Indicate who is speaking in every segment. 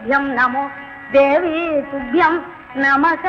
Speaker 1: तुभ्यं नमो देवी तुभ्यं नमः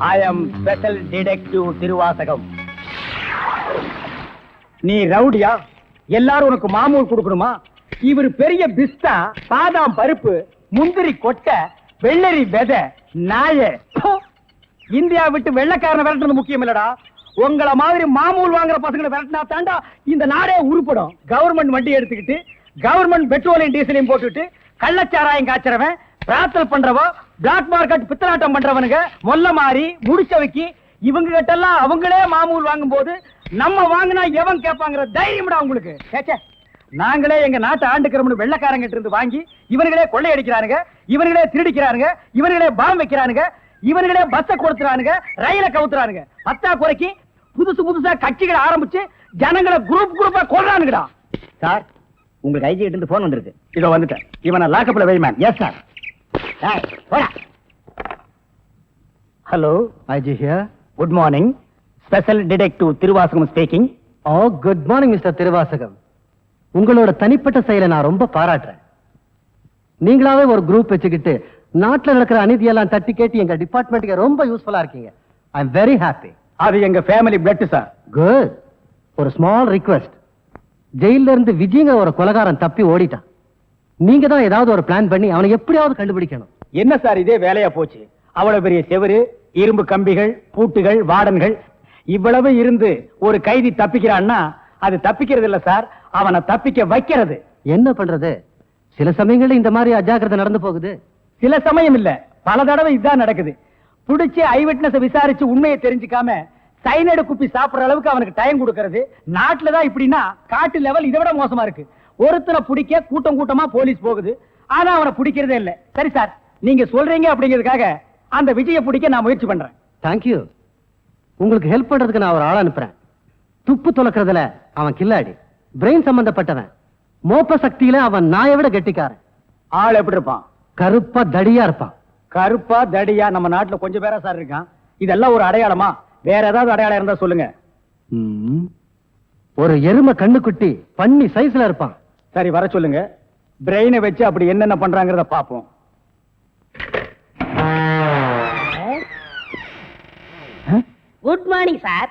Speaker 2: I am special detective Thiruvasagam. நீ ரவுடியா? எல்லாரும் உனக்கு மாமூல் கொடுக்கணுமா? இவர் பெரிய பிஸ்தா, பாதாம் பருப்பு, முந்திரி கொட்டை, வெள்ளரி விதை, நாய. இந்தியா விட்டு வெள்ளைக்காரனை விரட்டுறது முக்கியம் இல்லடா. உங்கள மாதிரி மாமூல் வாங்குற பசங்களை விரட்டினா தாண்டா இந்த நாடே உருப்படும். கவர்மெண்ட் வண்டி எடுத்துக்கிட்டு கவர்மெண்ட் பெட்ரோலையும் டீசலையும் போட்டுட்டு கள்ளச்சாராயம் காய்ச்சறவன், பிரார்த்தல் பண்றவோ, பிளாக் மார்க்கெட் பித்தலாட்டம் பண்றவனுங்க, மொல்ல மாறி முடிச்சவைக்கு இவங்க கிட்ட எல்லாம் அவங்களே மாமூல் வாங்கும் போது நம்ம வாங்கினா எவன் கேட்பாங்கிற தைரியம்டா உங்களுக்கு. நாங்களே எங்க நாட்டை ஆண்டுக்கிறோம்னு வெள்ளைக்காரங்கிட்ட இருந்து வாங்கி இவர்களே கொள்ளையடிக்கிறானுங்க, இவர்களே திருடிக்கிறானுங்க, இவர்களே பாம் வைக்கிறானுங்க, இவர்களே பஸ்ஸை கொடுத்துறானுங்க, ரயில கவுத்துறானுங்க. பத்தா குறைக்கு புதுசு புதுசா கட்சிகளை ஆரம்பிச்சு ஜனங்களை குரூப் குரூப்பா கொள்றானுங்கடா. சார், உங்களுக்கு ஐஜி கிட்ட இருந்து போன் வந்திருக்கு. இதோ வந்துட்டேன். இவனை லாக்கப்ல வை ma'am. Yes sir. Hello, IG here. Good morning. Special detective Thiruvasagam speaking.
Speaker 3: Oh, good morning mister Thiruvasagam. உங்களோட தனிப்பட்ட செயலை நான் ரொம்ப பாராட்டுறேன். நீங்களாவே ஒரு குரூப் வச்சுக்கிட்டு நாட்டுல நடக்கிற அநீதியெல்லாம் தட்டி கேட்டு எங்க டிபார்ட்மெண்ட்டுக்கு ரொம்ப யூஸ்ஃபுல்லா இருக்கீங்க. I am very happy.
Speaker 2: அது எங்க ஃபேமிலி பிளட் சார்.
Speaker 3: குட். ஒரு ஸ்மால் ரிக்வெஸ்ட். ஜெயில இருந்து விஜய்ங்கிற ஒரு கொலைகாரன் தப்பி ஓடிட்டான். நீங்க தான் ஏதாவது ஒரு பிளான் பண்ணி அவனை எப்படியாவது கண்டுபிடிக்கணும்.
Speaker 2: என்ன சார் இதே வேலையா போச்சு? அவ்வளவு பெரிய செவரு, இரும்பு கம்பிகள், பூட்டுகள், வார்டன்கள் இவ்வளவு இருந்து ஒரு கைதி தப்பிக்கிறான்னா அது தப்பிக்கிறது இல்ல சார், அவனை தப்பிக்க வைக்கிறது.
Speaker 3: என்ன பண்றது? சில சமயங்கள்ல இந்த மாதிரி அஜாக்கிரதை நடந்து போகுது.
Speaker 2: சில சமயம் இல்ல, பல தடவை இதுதான் நடக்குது. புடிச்சு ஐ விட்னஸ் விசாரிச்சு உண்மையை தெரிஞ்சுக்காம சைனடு குப்பி சாப்பிடுற அளவுக்கு அவனுக்கு டைம் கொடுக்கறது. நாட்டுலதான் இப்படின்னா காட்டு லெவல் இதை விட மோசமா இருக்கு. ஒருத்தனை பிடிக்க கூட்டம் கூட்டமா போலீஸ் போகுது, ஆனா அவனை பிடிக்கிறதே இல்ல. சரி சார், நீங்க சொல்றீங்க அப்படிங்கிறதுக்காக அந்த விஜயை பிடிக்க நான் முயற்சி பண்றேன்.
Speaker 3: தேங்க்யூ. உங்களுக்கு ஹெல்ப் பண்றதுக்கு நான் ஒரு ஆள் அனுப்புறேன். துப்பு துலக்கிறதுல அவன் கில்லாடி, பிரெயின் சம்பந்தப்பட்டவன். மோப்ப சக்தியில அவன் நாயை விட கெட்டிக்காரன்.
Speaker 2: ஆள் எப்படி இருப்பான்?
Speaker 3: கருப்பா தடியா இருப்பான்.
Speaker 2: கருப்பா தடியா நம்ம நாட்டுல கொஞ்சம் பேரா சார் இருக்கான். இதெல்லாம் ஒரு அடையாளமா? வேற ஏதாவது அடையாளம் இருந்தா சொல்லுங்க.
Speaker 3: ஒரு எருமை கண்ணுக்குட்டி பண்ணி சைஸ்ல இருப்பான்.
Speaker 2: சரி, வர சொல்லுங்க. பிரெயினை வச்சு அப்படி என்னென்ன பண்றாங்கிறத பாப்போம்.
Speaker 1: Good morning sir.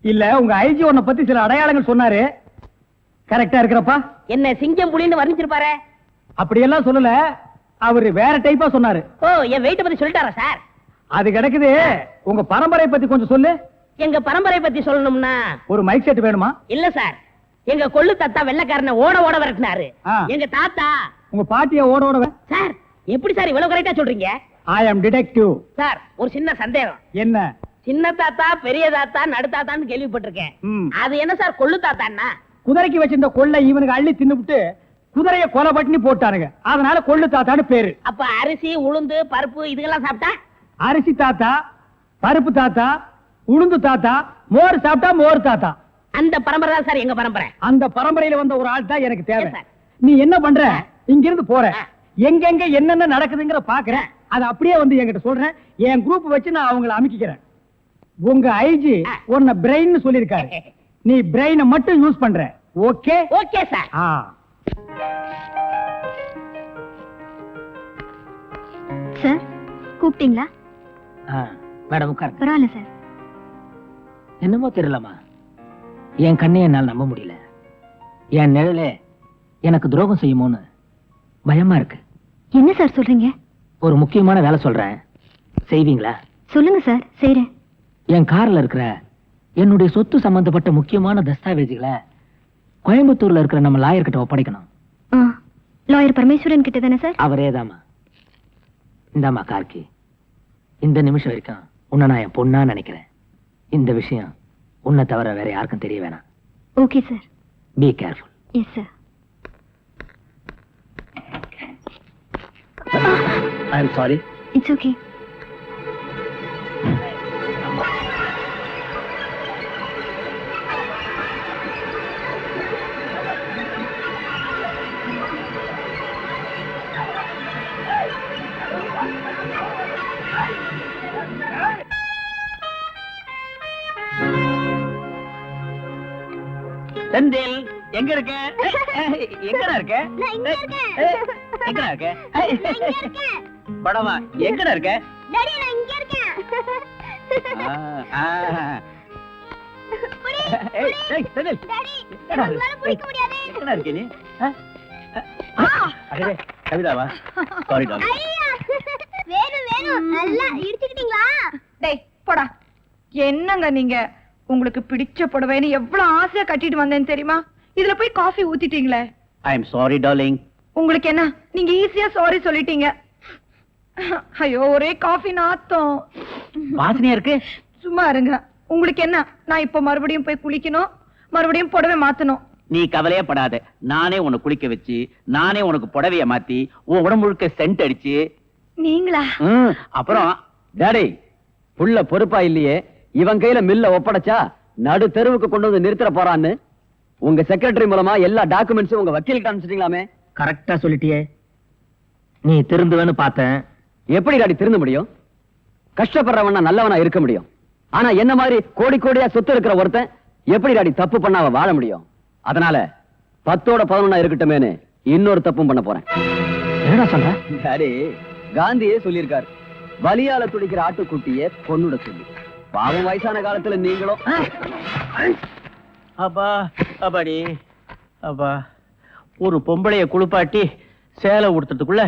Speaker 2: இல்ல, உங்க ஐஜி உன்னை பத்தி சில அடையாளங்கள் சொன்னாரு. கரெக்டா இருக்கிறப்பா?
Speaker 1: என்ன சிங்கம் புலின்னு வர்ணிச்சிருப்பாரு?
Speaker 2: அப்படியெல்லாம் சொல்லல, அவரு வேற டைப்பா சொன்னாரு.
Speaker 1: ஓ, என் வெயிட்ட பத்தி சொல்லிட்டாரா சார்?
Speaker 2: அது கிடக்குது. உங்க பரம்பரை பத்தி கொஞ்சம் சொல்லு.
Speaker 1: எங்க பரம்பரை பத்தி சொல்லணும்னா
Speaker 2: ஒரு மைக் செட் வேணுமா?
Speaker 1: இல்ல சார், எங்க கொள்ளு தாத்தா வெள்ளைக்காரனை ஓட ஓட விரட்டினாரு. எங்க தாத்தா.
Speaker 2: உங்க பாட்டிய ஓட ஓட.
Speaker 1: சார், எப்படி சார் இவ்வளவு கரெக்டா சொல்றீங்க?
Speaker 2: ஐ அம் டிடெக்டிவ்.
Speaker 1: சார், ஒரு சின்ன சந்தேகம்.
Speaker 2: என்ன?
Speaker 1: சின்ன தாத்தா, பெரிய தாத்தா, நடு தாத்தான்னு கேள்விப்பட்டிருக்கேன். அது என்ன சார் கொள்ளு தாத்தான்னா?
Speaker 2: குதிரைக்கு வச்சிருந்த கொள்ளை இவனுக்கு அள்ளி தின்னுபிட்டு குதிரைய கொலை பண்ணி போட்டானுங்க, அதனால கொள்ளு தாத்தான்னு பேரு.
Speaker 1: அப்ப அரிசி, உளுந்து, பருப்பு இதுக்கெல்லாம் சாப்பிட்டா?
Speaker 2: அரிசி தாத்தா, பருப்பு தாத்தா, உளுந்து தாத்தா, மோர் சாப்பிட்டா மோர் தாத்தா.
Speaker 1: அந்த பரம்பரை தான் சார் எங்க பரம்பரை.
Speaker 2: அந்த பரம்பரையில வந்த ஒரு ஆள் தான் எனக்கு தேவை.
Speaker 1: சார்,
Speaker 2: நீ என்ன பண்ற? இங்க இருந்து போற, எங்கெங்க என்னென்ன நடக்குதுங்கிற பாக்குறேன். அது அப்படியே வந்து என்கிட்ட சொல்றேன். என் குரூப் வச்சு நான் அவங்களை அமைக்கிறேன். உங்க ஐஜி உன்னை பிரெயின் சொல்லிருக்காரு. நீ பிரெயினை மட்டும் யூஸ் பண்ற. ஓகே?
Speaker 1: Okay sir.
Speaker 4: சார், கூப்பிட்டீங்களா?
Speaker 5: மேடம் உட்காருங்க.
Speaker 4: பரவாயில்ல சார்.
Speaker 5: என்னமோ தெரியலமா, என் கண்ணை என்னால் நம்ப முடியல. என் நிழலே எனக்கு துரோகம் செய்யுமோன்னு பயமா இருக்கு.
Speaker 4: என்ன சார் சொல்றீங்க?
Speaker 5: ஒரு முக்கியமான வேலை சொல்றேன், செய்வீங்களா?
Speaker 4: சொல்லுங்க சார், செய்றேன்.
Speaker 5: என் கார்ல இருக்கிற என்னுடைய சொத்து சம்பந்தப்பட்ட முக்கியமான தஸ்தாவேஜுகளை கோயம்புத்தூர்ல இருக்கிற நம்ம லாயர் கிட்ட ஒப்படைக்கணும்.
Speaker 4: லாயர் பரமேஸ்வரன் கிட்ட தானே சார்?
Speaker 5: அவரே தாமா. இந்தாமா கார்கி, இந்த நிமிஷம் வரைக்கும் உன்னை நான் என் பொண்ணா நினைக்கிறேன். இந்த விஷயம் உன்னை தவிர வேற யாருக்கும் தெரிய வேணாம்.
Speaker 4: Okay sir.
Speaker 5: Be careful.
Speaker 4: Yes sir.
Speaker 5: I am sorry.
Speaker 4: It's okay.
Speaker 1: Senthil,
Speaker 2: எங்க இருக்க எங்கடா இருக்க எங்கடா இருக்க படமா எங்கடா இருக்க எங்கடா இருக்க நீ கவிதாவா சாரி
Speaker 6: டேய் போடா. என்னங்க நீங்க உங்களுக்கு பிடிச்ச புடவைன்னு எவ்வளவு ஆசையா கட்டிட்டு வந்தேன்னு தெரியுமா? இதுல போய் காஃபி ஊத்திட்டீங்களே.
Speaker 2: I am sorry darling.
Speaker 6: உங்களுக்கு என்ன, நீங்க ஈஸியா சாரி சொல்லிட்டீங்க. ஐயோ ஒரே காஃபி நாத்தம்.
Speaker 2: வாசனையா இருக்கு.
Speaker 6: சும்மா இருங்க. உங்களுக்கு என்ன, நான் இப்ப மறுபடியும் போய் குளிக்கணும், மறுபடியும் புடவை மாத்தணும்.
Speaker 2: நீ கவலையே படாத, நானே உன்னை குளிக்க வச்சு, நானே உனக்கு புடவைய மாத்தி உன் உடம்பு முழுக்க சென்ட் அடிச்சு.
Speaker 6: நீங்களா?
Speaker 2: அப்புறம் டாடி புள்ள பொறுப்பா இல்லையே, இவன் கையில மில்ல ஒப்படைச்சா நடு தெருவுக்கு கொண்டு வந்து நிறுத்த போறான்னு உங்க செக்ரட்டரி மூலமா எல்லா டாக்குமெண்ட்ஸும் உங்க வக்கீலுக்கு அனுப்பிச்சிட்டீங்களாமே.
Speaker 5: கரெக்டா சொல்லிட்டியே. நீ திருந்துவேன்னு பார்த்தேன்.
Speaker 2: எப்படி டாடி திருந்த முடியும்? கஷ்டப்படுறவனா நல்லவனா இருக்க முடியும். ஆனா என்ன மாதிரி கோடி கோடியா சொத்து இருக்கிற ஒருத்தன் எப்படி டாடி தப்பு பண்ணாம வாழ முடியும்? அதனால 10ஓட 11 இருக்கட்டுமேனு இன்னொரு தப்பும் பண்ண போறேன்.
Speaker 5: என்னடா சொல்ற?
Speaker 2: டாடி காந்தியே சொல்லியிருக்காரு, வலியால துடிக்கிற ஆட்டுக்குட்டிய கொன்னுட சொல்லி. பாவம் வயசான காலத்துல நீங்களும். அப்பா அப்பாடி அப்பா, ஒரு பொம்பளைய குளிப்பாட்டி சேலை உடுத்துறதுக்குள்ள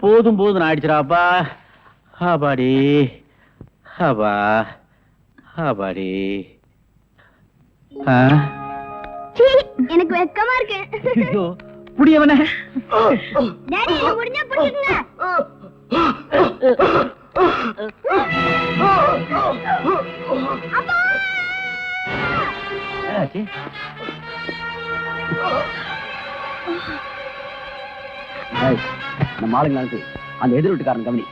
Speaker 2: போதும் போதும் ஆயிடுச்சுடாப்பா. அப்பாடி அப்பா அப்பாடி.
Speaker 4: எனக்கு வெக்கமா இருக்கு.
Speaker 2: புடியவன
Speaker 4: டாடி முடிஞ்சா புடிச்சுங்க.
Speaker 2: நம்ம ஆளுங்களுக்கு அந்த எதிர் வீட்டுக்காரன் கவனி.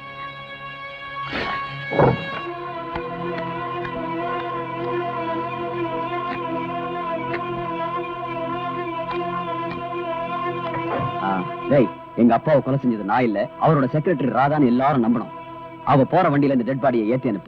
Speaker 2: எங்க அப்பாவை கொலை செஞ்சது நான் இல்ல, அவரோட செக்ரட்டரி ராதான்னு எல்லாரும் நம்பணும். அவ போற வண்டியில இந்த டெட் பாடியை ஏத்தி அனுப்பு.